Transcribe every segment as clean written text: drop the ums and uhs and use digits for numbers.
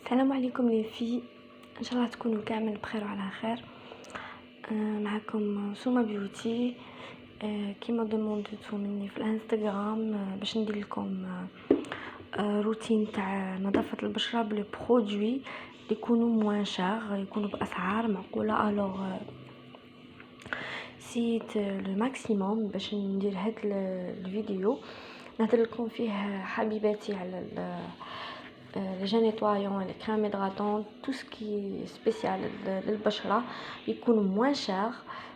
السلام عليكم لي في ان شاء الله تكونوا كامل بخير وعلى خير. معكم سوما بيوتي. كيما ضمنتو مني في الانستغرام باش ندير لكم روتين تاع نظافه البشره بلي برودوي يكونوا موان شار، يكونوا باسعار معقوله. الوغ سيت لو ماكسيموم باش ندير هاد الفيديو نهضر لكم فيه حبيباتي على les gels nettoyants et les crèmes hydratantes, tout ce qui est spécial للبشرة يكون moins cher.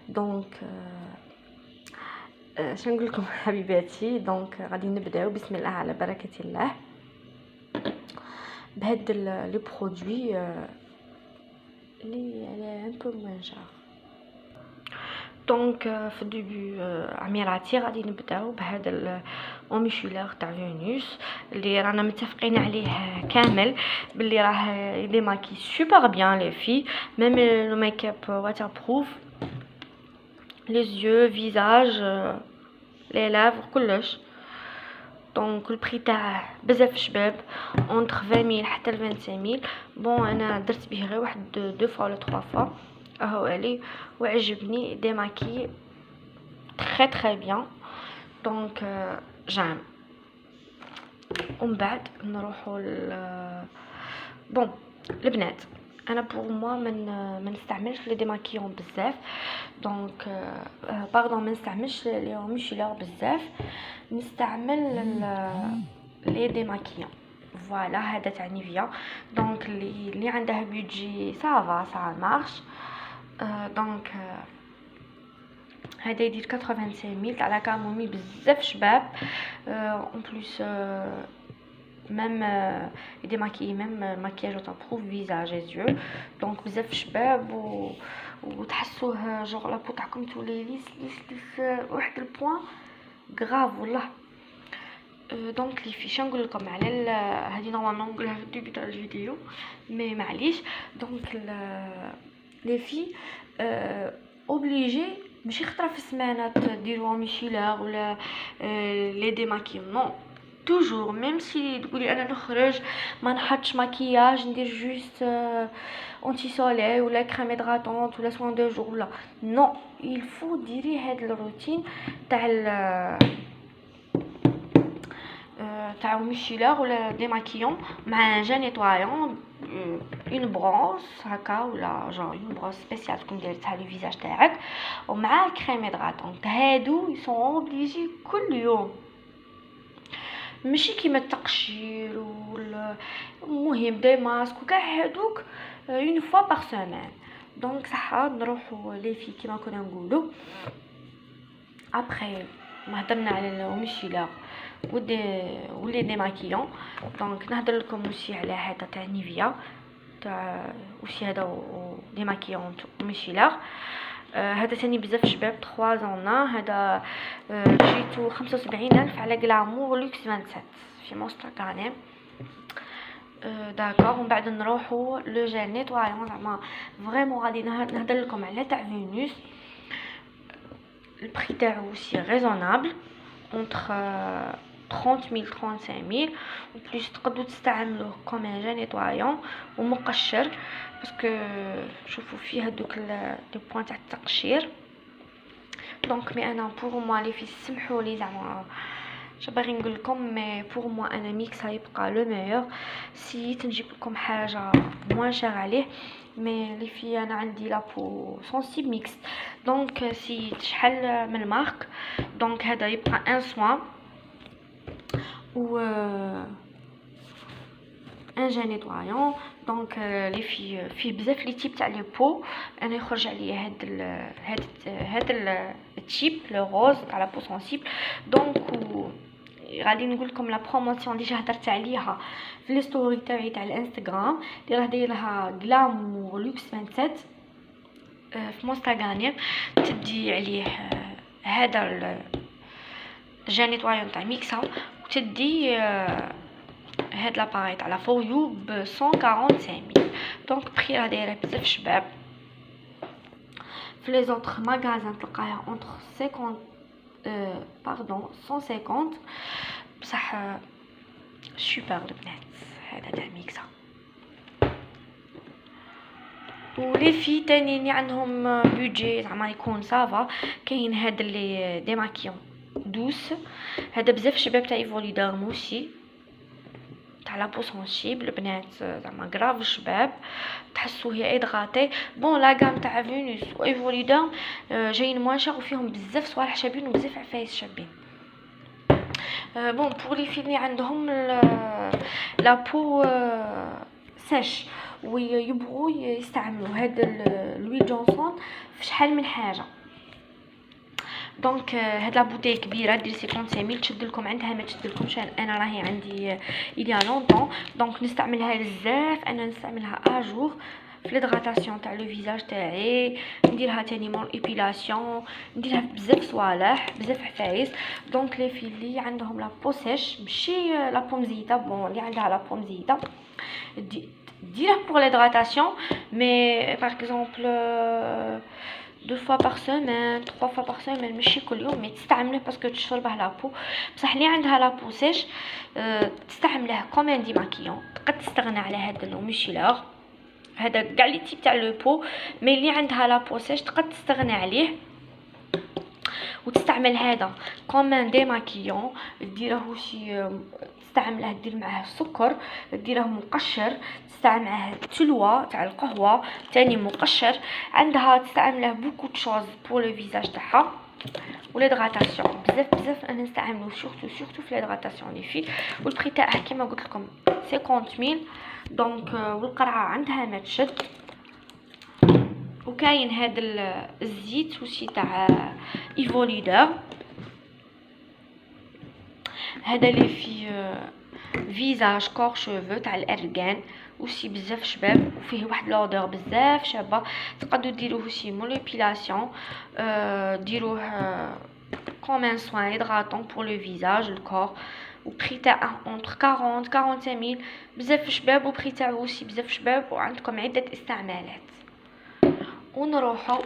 donc شنو نقول لكم حبيباتي؟ donc غادي نبداو بسم الله على بركة الله بهاد لي برودوي اللي على ان بو moins cher. دونك في الديبي عميراتي غادي نبداو بهذا الاوميشولار تاع فينوس اللي رانا متفقين عليه كامل باللي راه يديماكي سوبر بيان لي في ميم لو ميك اب واتر بروف لي يeux فيزاج لي لافر كلش. دونك البري تاعه بزاف شباب اونتر 20000 حتى ل 25000. بون انا درت به غير واحد دو فوا ولا 3 فوا اهو علي وعجبني ديماكي تري بيان. دونك جام ومن بعد نروحوا بون البنات. انا بور موا ما نستعملش لي ديماكيون بزاف. دونك باردون ما نستعملش لي ميشيلر بزاف، نستعمل لي ديماكيون. فوالا هذا تاع نيفيا. دونك اللي عنده بيجي سافا سا مارش. دونك هذا يدير 85000 تاع لا كامومي بزاف شباب. اون بليس ميم يديماكي ميم ماكياج تاع بروف فيزاج يو. دونك بزاف شباب وتحسوه جوغ لابو تاعكم تولي ليس واحد البوين غراف والله. دونك لي في شنقول لكم على هذه نورمالمون نقولها في الديبي تاع الفيديو مي معليش. دونك لي في اوبليجي ماشي خطره في السمانه ديروا ميشيلر ولا لي ديماكيون نو توجور. ميم سي تقولي انا نخرج ما نحطش مكياج ندير جوست اونتي سولي ولا كريم هيدراتونت ولا سوان دو جور ولا نو il faut ديري هاد الروتين تاع ميشيلر ولا ديماكيون مع جل نيتوايون اون بروس هكا ولا جون اون بروس سبيسيال تكون دايرتها لو فيزاج تاعك ومع كريم هيدراتونت. هادو يسون اوبليجي كل يوم ماشي كيما التقشير ولا المهم دي ماسك وكاع هادوك اون فوا بار سيمين. دونك صحه نروحوا لي في كيما كنا نقولوا ابري ما هضرنا على الميشيلر ولي ديماكيون. دونك نهضر لكم وشي على هذا تاع نيفيا تاع وشي هذا ديماكيون ميشيلر. هذا ثاني بزاف شباب 3 زون. هذا جيتو 75000 على غلامور لوكس 27 في مونستغرام. داكور. ومن بعد نروحوا لو جيل نيتوايون زعما فريمون غادي نهضر لكم على تاع فينوس. البري تاعو سي ريزونابل اونتر 30000 35000 و بليس تقدروا تستعملوه كوم ان جيل نيتوايون ومقشر باسكو شوفوا فيه هذوك لي بوين تاع التقشير. دونك مي انا بور موا لي في سمحوا لي زعما باغي نقول لكم مي بور موا انا ميكس يبقى لو ميور. سي تنجيب لكم حاجه موان شير عليه مي لي في انا عندي لابو سونسيب ميكس. دونك سي تشحال من مارك. دونك هذا يبقى ان سوان و ان جيل نيتوايون. دونك لي فيه بزاف لي تيب تاع لي بو. انا يخرج عليا هاد التيب لو روز تاع لا بو سونسيبل. دونك غادي نقول لكم لا بروموسيون ديجا هضرت عليها في لي ستوري تاعي تاع الانستغرام اللي راه دايرها غلامور لوكس 27 في مونستغرام. تدي عليه هذا الجيل نيتوايون تاع ميكسا وتدي هاد لاباري تاع لا فور يو ب 145000. دونك بري راه دايره بزاف شباب. في لي زوطخ ماغازان تلقاها اونتر 50 150 بصح سوبر البنات. هذا تاع ميكسا ولي في تاني اللي عندهم بودجي زعما يكون صافا، كاين هاد اللي ديماكيون دوس، هذا بزاف شباب تاع ايفولي دارموسي تاع لا بو سونسيبل البنات، زعما غراف شباب تحسوا هي ادغاتي. بون لا غام تاع فينوس و ايفولي دارم جايين موان شاغ وفيهم بزاف صوالح شابين وبزاف عفايس شابين. بون بور لي في اللي عندهم لا بو سيش ويبغوا يستعملوا هذا لوي جونسون في شحال من حاجه. دونك هاد لا بوتي كبيره دير 55 تشد لكم عندها ما تشد لكمش، انا راهي عندي اليا لونطون دونك نستعملها بزاف، انا نستعملها اجور في ليدغاتاسيون تاع لو فيزاج تاعي، نديرها تاني مون ايبيلاسيون، نديرها بزاف صوالح بزاف عفايس. دونك لي في اللي عندهم لا بو سيش ماشي لا بو مزيته، بون اللي عندها لا بو مزيته ديرها بور ليدغاتاسيون مي باغ اكزومبل 2 fois par semaine 3 fois par semaine ماشي كل يوم، مي تستعمله باسكو تشربه لابو. بصح اللي عندها لابو سيش تستعمله كومين ديماكيون، تقد تستغنى على هذا الميشيلور هذا كاع لي تيب تاع لو بو، مي اللي عندها لابو سيش تقد تستغنى عليه وتستعمل هذا كومين ديماكيون. ديره شي تستعمله دير معاه السكر، ديره مقشر، تستعمل معاه التلوه تاع القهوه تاني مقشر، عندها تستعمله بوكو تشوز بور لو فيزاج تاعها وليدغاتاسيون بزاف بزاف. انا نستعملو سورتو في ليدغاتاسيون لي في، والبري تاعها كيما قلت لكم 50000 دونك والقرعه عندها ما تشد. وكاين هذا الزيت وشي تاع ايفوليدر هذا اللي في فيزاج كور شوفو تاع الارغان وشي بزاف شباب وفيه واحد لودور بزاف شابه، تقدروا ديروه شي مول ايبيلاسيون، ديروه كوم ان سوان هيدراتون بور لو فيزاج الكور، وبري تاعه اونتر 40 45000 بزاف شباب، وبري تاعو شي بزاف شباب وعندكم عده استعمالات. ونروحو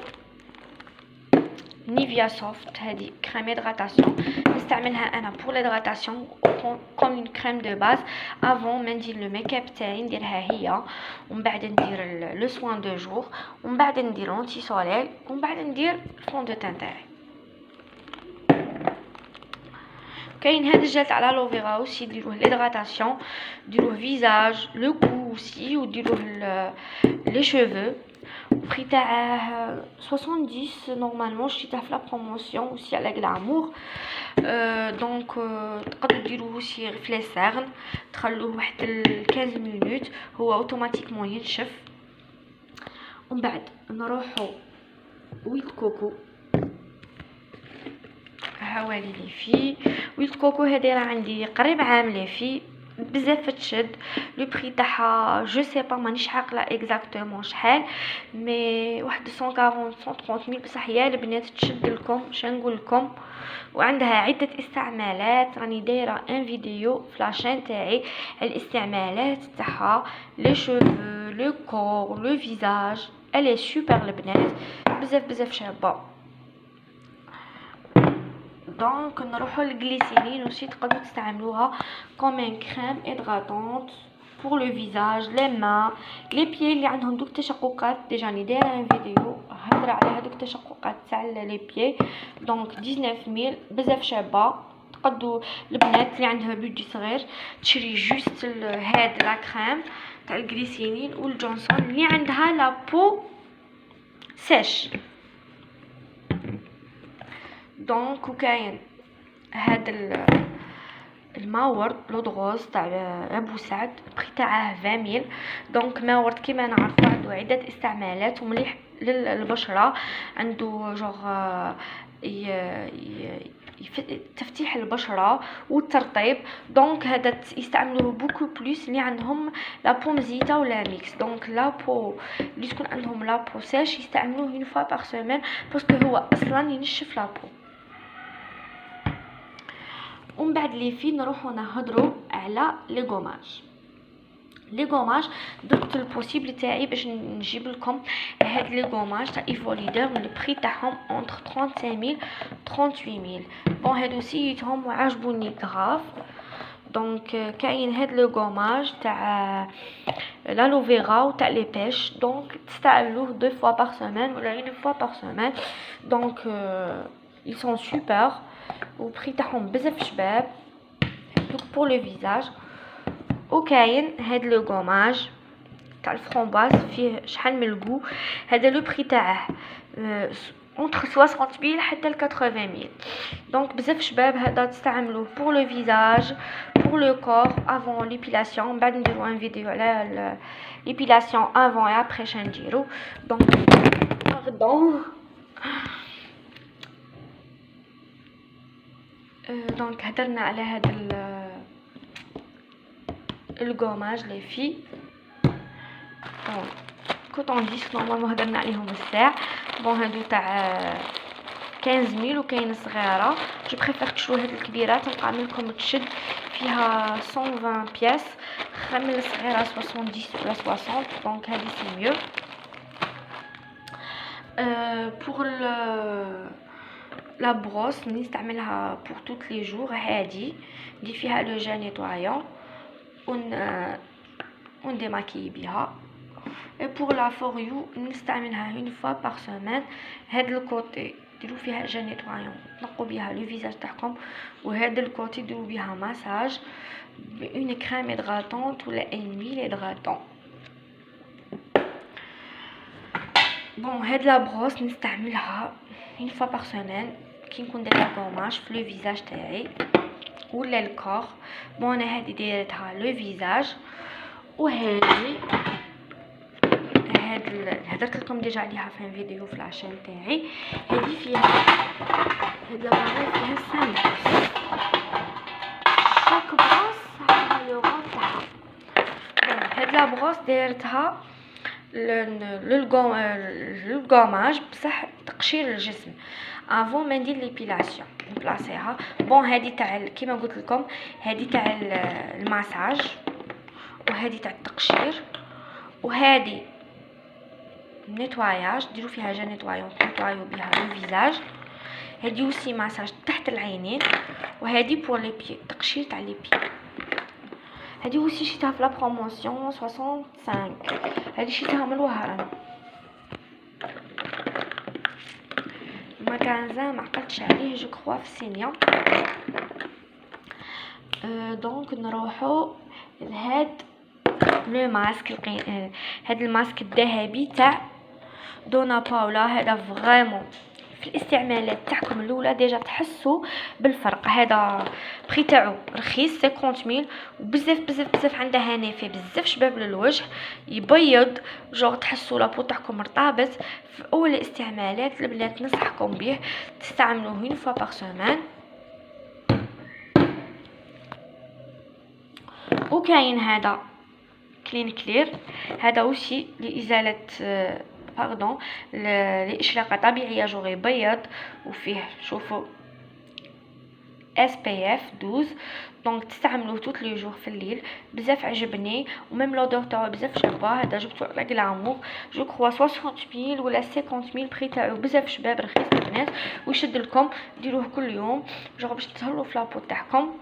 نيفيا سوفت هذه كريم هيدراتاسيون نستعملها انا بور ليدراتاسيون كوم اون كريم دو باز افون ما ندير لو ميك اب تاعي نديرها هي، ومن بعد ندير لو سوان دو جور، ومن بعد ندير لونتي سوليل، ومن بعد ندير فون دو تان تاعي. كاين هذا الجل تاع لالوفيرا اوسي ديروه ليدراتاسيون، ديروه فيزاج لو كو اوسي، وديروه لي شوفو بري تاعه 70 نورمالمون شريته في لا بروموسيون اوسي على غلامور. دونك تقدروا ديروه شي في لي سيرن تخلوه واحد 15 مينوت هو اوتوماتيكمون ينشف. ومن بعد نروحو ويت كوكو هاولي لي في ويت كوكو هذه راه عندي قريب عام لي في بزاف تشد. لو بري تاعها جو سي با مانيش عاقله اكزاكتومون شحال، مي واحد 140 130000 بصح يا البنات تشد لكم شنقول لكم. وعندها عده استعمالات، راني دايره ان فيديو في لاشين تاعي الاستعمالات تاعها لي شوفو لو كور لو فيزاج، الي سوبر البنات بزاف بزاف شابه. دونك نروحو للغليسيرين وشي تقدروا تستعملوها كوم ان كريم هيدراتونت بور لو فيزاج لي مان لي بيي اللي عندهم دوك تشققات. ديجا راني دايره ان فيديو هضر على هذوك التشققات تاع لي بيي، دونك 19000 بزاف شابه. تقدروا البنات اللي عندها بودجي صغير تشري جوست هاد لا كريم تاع الغليسيرين والجونسون اللي عندها لا بو سيش. دونك وكاين هذا الماورد لو دغوز تاع ابو سعد البري تاعه 20000. دونك ماورد كيما نعرفوا عنده عده استعمالات ومليح للبشره، عنده جوغ تفتيح البشره والترطيب. دونك هذا يستعملوه بوكو بلوس اللي عندهم لابو مزيته ولا ميكس. دونك لابو اللي تكون عندهم لابو ساش يستعملوه اون فوا باغ سيمين باسكو هو اصلا ينشف لابو. ومن بعد لي في نروحو نهضروا على لي غوماج. لي غوماج درت البوسيبل تاعي باش نجيب لكم هاد لي غوماج تاع ايفوليدر من البري تاعهم اونتر 35000 38000. بون هادو سيتهم وعجبوني غراف. دونك كاين هاد لو غوماج تاع لالوفيرا وتاع لي بيش، دونك تستعملوه 2 fois par semaine ولا 1 fois par semaine. دونك ils sont super وبري تاعهم بزاف شباب. دونك pour le visage. وكاين هاد لو غوماج تاع الفرomboise فيه شحال من الغو. هذا لو بري تاعه entre 60 000 حتى ل 80 000. دونك بزاف شباب هذا تستعملوه pour le visage pour le corps avant l'épilation. بعد نديرو ان فيديو على l'épilation avant et après شنديرو. دونك باردون. دونك هدرنا على هذا الغوماج لي في كوطون ديسك نورمالمون هدرنا عليهم الساع. بون هادو تاع 15 000 وكاين صغيره. جو بريفير تشرو هاد الكبيره تلقى منكم تشد فيها 120 بياس، خير من الصغيره 70 ولا 60. دونك هادي سي ميو. بور لا بروس نستعملها بور توت لي جور. هادي ندير فيها لو جيل نيتوايون ونديماكي بها. Et pour la for you نستعملها une fois par semaine. هاد الكوتي ديروا فيها جيل نيتوايون تنقوا بها لو فيزاج تاعكم، وهاد الكوتي ديروا بها مساج بأون كريم هيدراتونت ولا ان ميل هيدراتون. بون هاد لا بروس نستعملها une fois par semaine كي نكون دايره غوماج في لو فيزاج تاعي ولا الكور. بون انا هادي دايرتها لو فيزاج. وهادي هدرت لكم ديجا عليها في فيديو في لاشين تاعي. هذه فيها هاد لاباري فيها 5 شاك بروس على لو غون تاعها. هاد لا بروس دايرتها للغوماج بصح تقشير الجسم افون ما ندير ليبيلاسيون نبلاصيها. بون هذه تاع كيما قلت لكم هذه تاع الماساج وهذه تاع التقشير وهذه نيتواياج ديروا فيها جا نيتوايون نيتوايو بها لو فيزاج. هادي وسي مساج تحت العينين وهادي بور لي بي تقشير تاع لي بي. هادي وسي شيتها في لا بروموسيون 65. هادي شيتها من الوهران مكانزا ما عقلتش عليه جو كخوا في سينيا. دونك نروحو لهاد لو ماسك هاد الماسك الذهبي تاع دونا باولا. هذا فريمون في الاستعمالات تاعكم الاولى ديجا تحسوا بالفرق. هذا بري تاعو رخيص 50 000 وبزاف بزاف بزاف عندها نافع بزاف شباب للوجه يبيض جو تحسوا لابو تاعكم مرطابط. في اول الاستعمالات البنات ننصحكم به تستعملوه une fois par semaine. وكاين هذا كلين كلير. هذا وشي لازاله باردون لاشراقه طبيعيه جو يبيض وفيه شوفوا SPF 12. دونك تستعملوه توت لي جور في الليل. بزاف عجبني وميم لودور تاعو بزاف شابه. هذا جبتو على كلامور جو كخوا 60 000 ولا 50 000. بري تاعو بزاف شباب رخيص البنات ويشد لكم ديروه كل يوم جو باش تسهلوا في لابو تاعكم.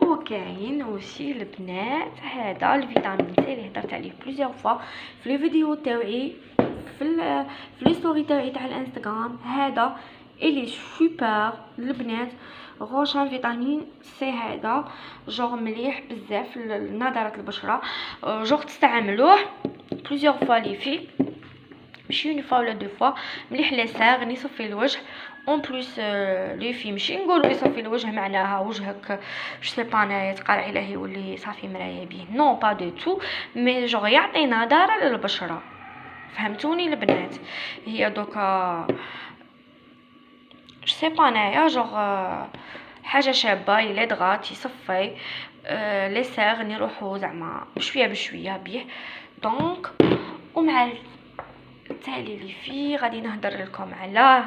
وكاين اوسي البنات هذا الفيتامين سي اللي هضرت عليه بليزيور فوا في لي فيديو تاعي في لي ستوري تاعي تاع الانستغرام. هذا اللي سوبر البنات غوشان فيتامين سي. هذا جوغ مليح بزاف لنضاره البشره. جوغ تستعملوه بليزيور فوا لي في ماشي اون فوا ولا دو فوا. مليح لساغ يصفي الوجه اون بليس لي في ماشي نقولوا يصفي الوجه معناها وجهك جو سي با انايا تقرعي له يولي صافي مرايه به. نو با دو تو مي جو يعطي نضاره للبشره. فهمتوني البنات؟ هي دوكا جو سي با انايا جو حاجه شابه اللي ضغط يصفي لي ساغ يروحوا زعما بشويه بشويه به. دونك ومع التالي اللي فيه غادي نهضر لكم على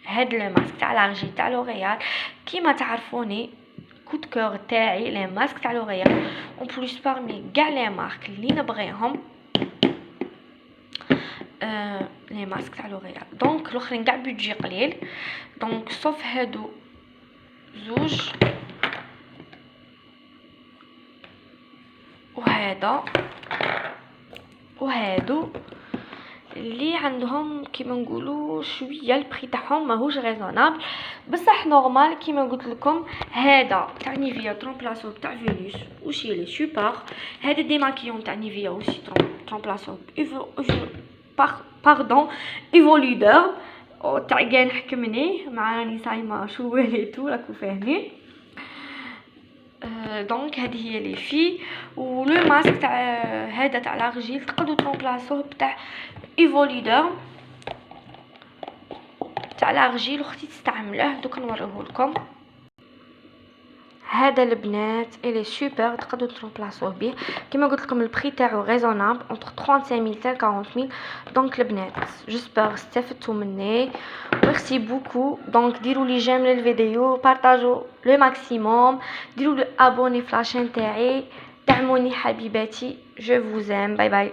هاد لو ماسك تاع لارجي تاع لوريال. كيما تعرفوني كود كور تاعي لي ماسك تاع لوريال اون بليس بارمي كاع لي مارك اللي نبغيهم لي ماسك تاع لوريال. دونك الاخرين كاع بيدجي قليل. دونك صوف هادو زوج وهذا وهادو اللي عندهم كيما نقولوا شويه البري تاعهم ماهوش ريزونابل بصح نورمال. كيما قلت لكم هذا تاع نيفيا ترومبلاسور تاع فينوس وشي لي سوبر. هذا ديماكيون تاع نيفيا وشي ترومبلاسور باردون ايفولودور تاع كاع نحكمني مع راني صايمه شو وليتو راكو فاهمين. دونك هذه هي لي في. ولو ماسك تاع هذا تاع لارجيل تقدروا ترومبلاسوه بتاع ايفولودور تاع لارجيل وختي تستعملوه. دوك نوريه لكم. هذا البنات الي سوبر تقدروا ترومبلاسوه به. كما قلت لكم البري تاعو ريزونابل انتر 35000 حتى 40000. دونك البنات جيسبر استفدتوا مني. ميرسي بوكو. دونك ديروا لي جيم للفيديو بارطاجوا لو ماكسيموم ديروا لو ابوني في لاشين تاعي دعموني حبيباتي. جو فوز ام. باي باي.